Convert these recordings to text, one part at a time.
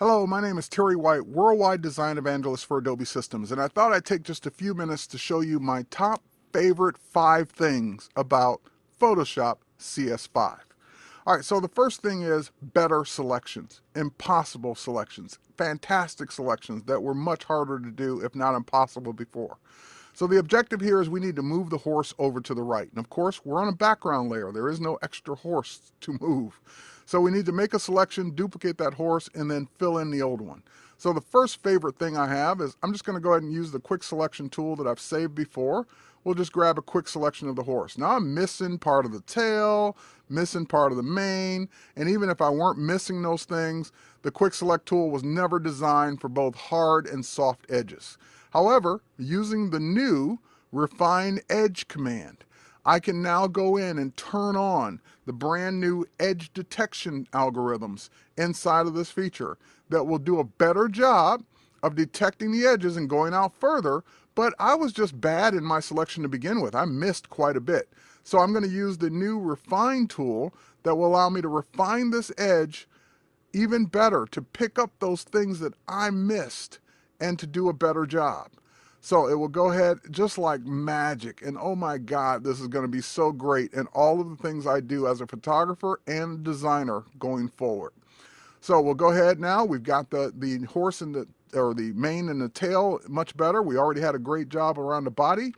Hello, my name is Terry White, Worldwide Design Evangelist for Adobe Systems, and I thought I'd take just a few minutes to show you my top favorite 5 things about Photoshop CS5. Alright, so the first thing is better selections, impossible selections, fantastic selections that were much harder to do, if not impossible before. So the objective here is we need to move the horse over to the right. And of course, we're on a background layer. There is no extra horse to move. So we need to make a selection, duplicate that horse, and then fill in the old one. So the first favorite thing I have is I'm just going to go ahead and use the quick selection tool that I've saved before. We'll just grab a quick selection of the horse. Now I'm missing part of the tail, missing part of the mane, and even if I weren't missing those things, the quick select tool was never designed for both hard and soft edges. However, using the new refine edge command, I can now go in and turn on the brand new edge detection algorithms inside of this feature that will do a better job of detecting the edges and going out further, but I was just bad in my selection to begin with. I missed quite a bit. So I'm going to use the new refine tool that will allow me to refine this edge even better, to pick up those things that I missed and to do a better job. So it will go ahead just like magic, and oh my God, this is going to be so great in all of the things I do as a photographer and designer going forward. So we'll go ahead now. We've got the horse and the mane and the tail much better. We already had a great job around the body.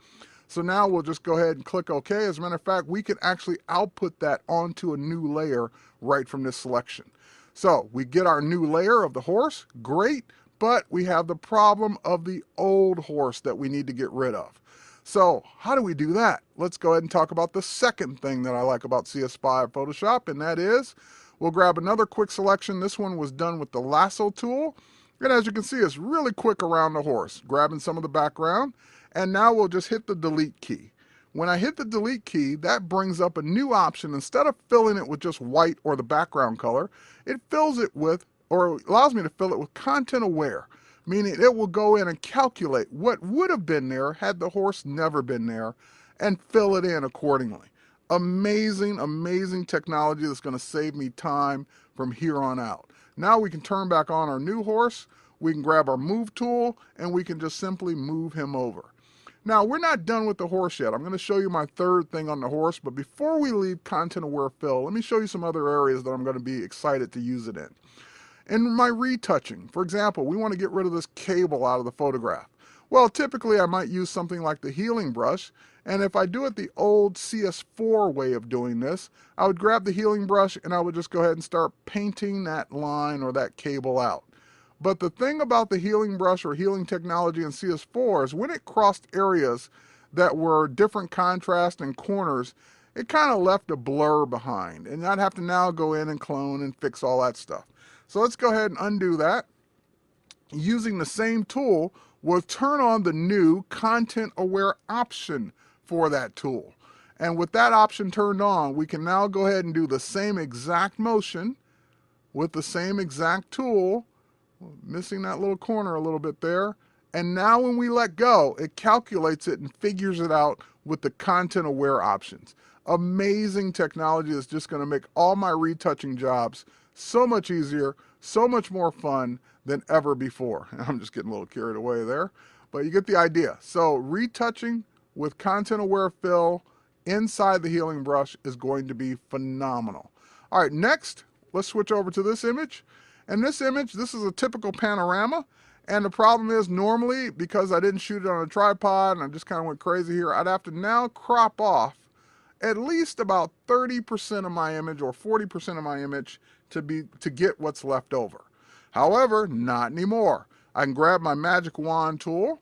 So now we'll just go ahead and click OK. As a matter of fact, we can actually output that onto a new layer right from this selection. So we get our new layer of the horse, great, but we have the problem of the old horse that we need to get rid of. So how do we do that? Let's go ahead and talk about the second thing that I like about CS5 Photoshop, and that is we'll grab another quick selection. This one was done with the lasso tool. And as you can see, it's really quick around the horse, grabbing some of the background. And now we'll just hit the delete key. When I hit the delete key, that brings up a new option. Instead of filling it with just white or the background color, it fills it with, or allows me to fill it with content aware, meaning it will go in and calculate what would have been there had the horse never been there and fill it in accordingly. Amazing, amazing technology that's going to save me time from here on out. Now we can turn back on our new horse, we can grab our move tool, and we can just simply move him over. Now, we're not done with the horse yet. I'm going to show you my third thing on the horse, but before we leave content aware fill, let me show you some other areas that I'm going to be excited to use it in. In my retouching, for example, we want to get rid of this cable out of the photograph. Well, typically I might use something like the healing brush, and if I do it the old CS4 way of doing this, I would grab the healing brush and I would just go ahead and start painting that line or that cable out. But the thing about the healing brush or healing technology in CS4 is when it crossed areas that were different contrast and corners, it kind of left a blur behind, and I'd have to now go in and clone and fix all that stuff. So let's go ahead and undo that. Using the same tool, we'll turn on the new content aware option for that tool. And with that option turned on, we can now go ahead and do the same exact motion with the same exact tool, missing that little corner a little bit there. And now when we let go, it calculates it and figures it out with the content aware options. Amazing technology that's just going to make all my retouching jobs so much easier, so much more fun than ever before. I'm just getting a little carried away there, but you get the idea. So retouching with content aware fill inside the healing brush is going to be phenomenal. All right, next, let's switch over to this image. And this image, this is a typical panorama. And the problem is normally, because I didn't shoot it on a tripod and I just kind of went crazy here, I'd have to now crop off at least about 30% of my image or 40% of my image to get what's left over. However, not anymore. I can grab my magic wand tool,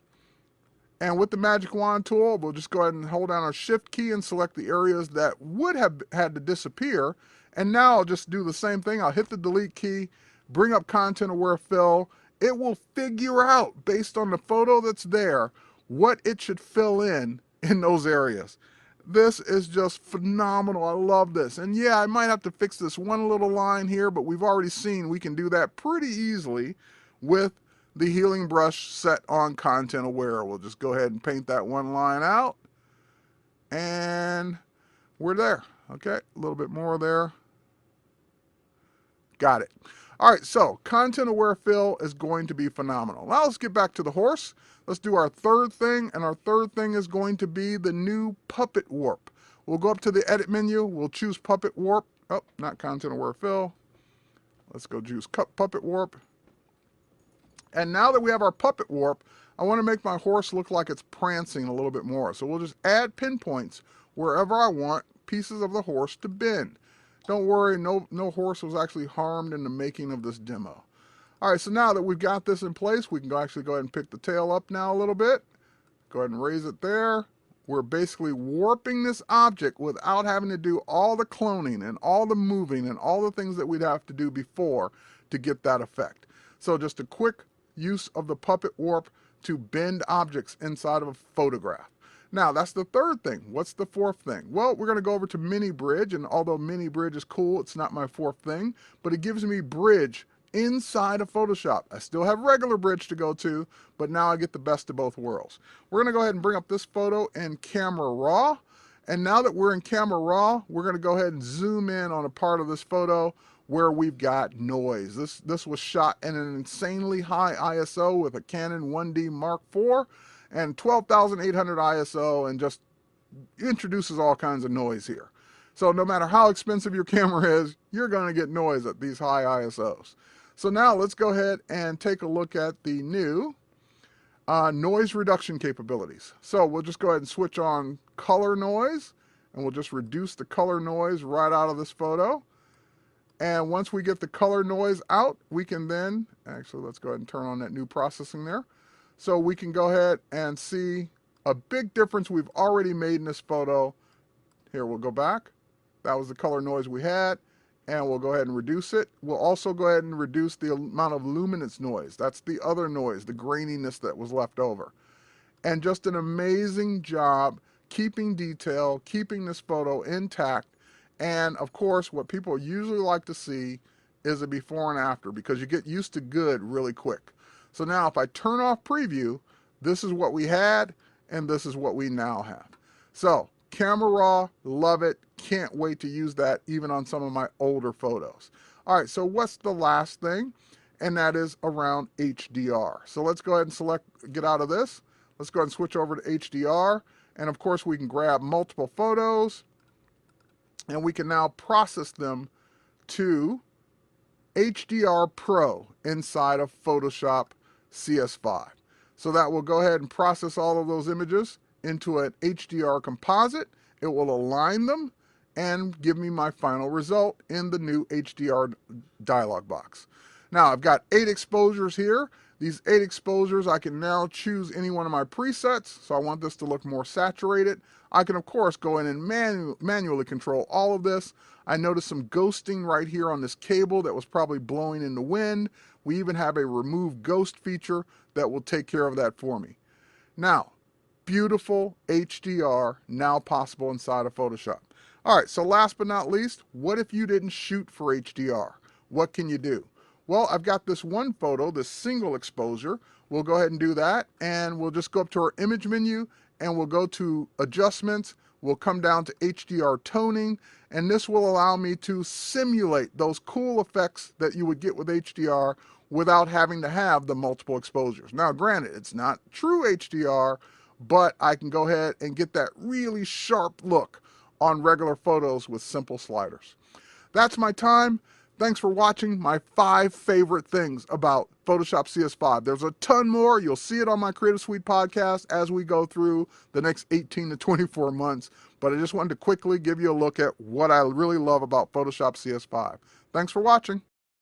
and with the magic wand tool, we'll just go ahead and hold down our shift key and select the areas that would have had to disappear. And now I'll just do the same thing. I'll hit the delete key, bring up content aware fill. It will figure out, based on the photo that's there, what it should fill in those areas. This is just phenomenal. I love this. And yeah, I might have to fix this one little line here, but we've already seen we can do that pretty easily with the healing brush set on content aware. We'll just go ahead and paint that one line out, and we're there. Okay, a little bit more there. Got it. All right, so content aware fill is going to be phenomenal. Now let's get back to the horse. Let's do our third thing, and our third thing is going to be the new puppet warp. We'll go up to the edit menu, we'll choose puppet warp. Oh, not content aware fill. Let's go choose puppet warp. And now that we have our puppet warp, I want to make my horse look like it's prancing a little bit more. So we'll just add pinpoints wherever I want pieces of the horse to bend. Don't worry, no horse was actually harmed in the making of this demo. All right, so now that we've got this in place, we can actually go ahead and pick the tail up now a little bit. Go ahead and raise it there. We're basically warping this object without having to do all the cloning and all the moving and all the things that we'd have to do before to get that effect. So just a quick use of the puppet warp to bend objects inside of a photograph. Now, that's the third thing. What's the fourth thing? Well, we're going to go over to mini bridge, and although mini bridge is cool, it's not my fourth thing, but it gives me bridge inside of Photoshop. I still have regular bridge to go to, but now I get the best of both worlds. We're going to go ahead and bring up this photo in Camera Raw, and now that we're in Camera Raw, we're going to go ahead and zoom in on a part of this photo where we've got noise. This was shot in an insanely high ISO with a Canon 1D Mark IV and 12,800 ISO, and just introduces all kinds of noise here. So no matter how expensive your camera is, you're going to get noise at these high ISOs. So now let's go ahead and take a look at the new noise reduction capabilities. So we'll just go ahead and switch on color noise, and we'll just reduce the color noise right out of this photo. And once we get the color noise out, we can then, actually let's go ahead and turn on that new processing there. So we can go ahead and see a big difference we've already made in this photo. Here, we'll go back. That was the color noise we had, and we'll go ahead and reduce it. We'll also go ahead and reduce the amount of luminance noise. That's the other noise, the graininess that was left over. And just an amazing job keeping detail, keeping this photo intact. And of course, what people usually like to see is a before and after, because you get used to good really quick. So now if I turn off preview, this is what we had, and this is what we now have. So Camera Raw, love it. Can't wait to use that even on some of my older photos. All right, so what's the last thing? And that is around HDR. So let's go ahead and select, get out of this. Let's go ahead and switch over to HDR. And of course, we can grab multiple photos, and we can now process them to HDR Pro inside of Photoshop CS5. So that will go ahead and process all of those images into an HDR composite. It will align them and give me my final result in the new HDR dialog box. Now I've got 8 exposures here. These 8 exposures, I can now choose any one of my presets. So I want this to look more saturated. I can of course go in and manually control all of this. I noticed some ghosting right here on this cable that was probably blowing in the wind. We even have a remove ghost feature that will take care of that for me. Now, beautiful HDR now possible inside of Photoshop. All right, so last but not least, what if you didn't shoot for HDR? What can you do? Well, I've got this one photo, this single exposure. We'll go ahead and do that, and we'll just go up to our image menu, and we'll go to adjustments. We'll come down to HDR toning, and this will allow me to simulate those cool effects that you would get with HDR without having to have the multiple exposures. Now, granted, it's not true HDR, but I can go ahead and get that really sharp look on regular photos with simple sliders. That's my time. Thanks for watching my 5 favorite things about Photoshop CS5. There's a ton more. You'll see it on my Creative Suite podcast as we go through the next 18 to 24 months. But I just wanted to quickly give you a look at what I really love about Photoshop CS5. Thanks for watching.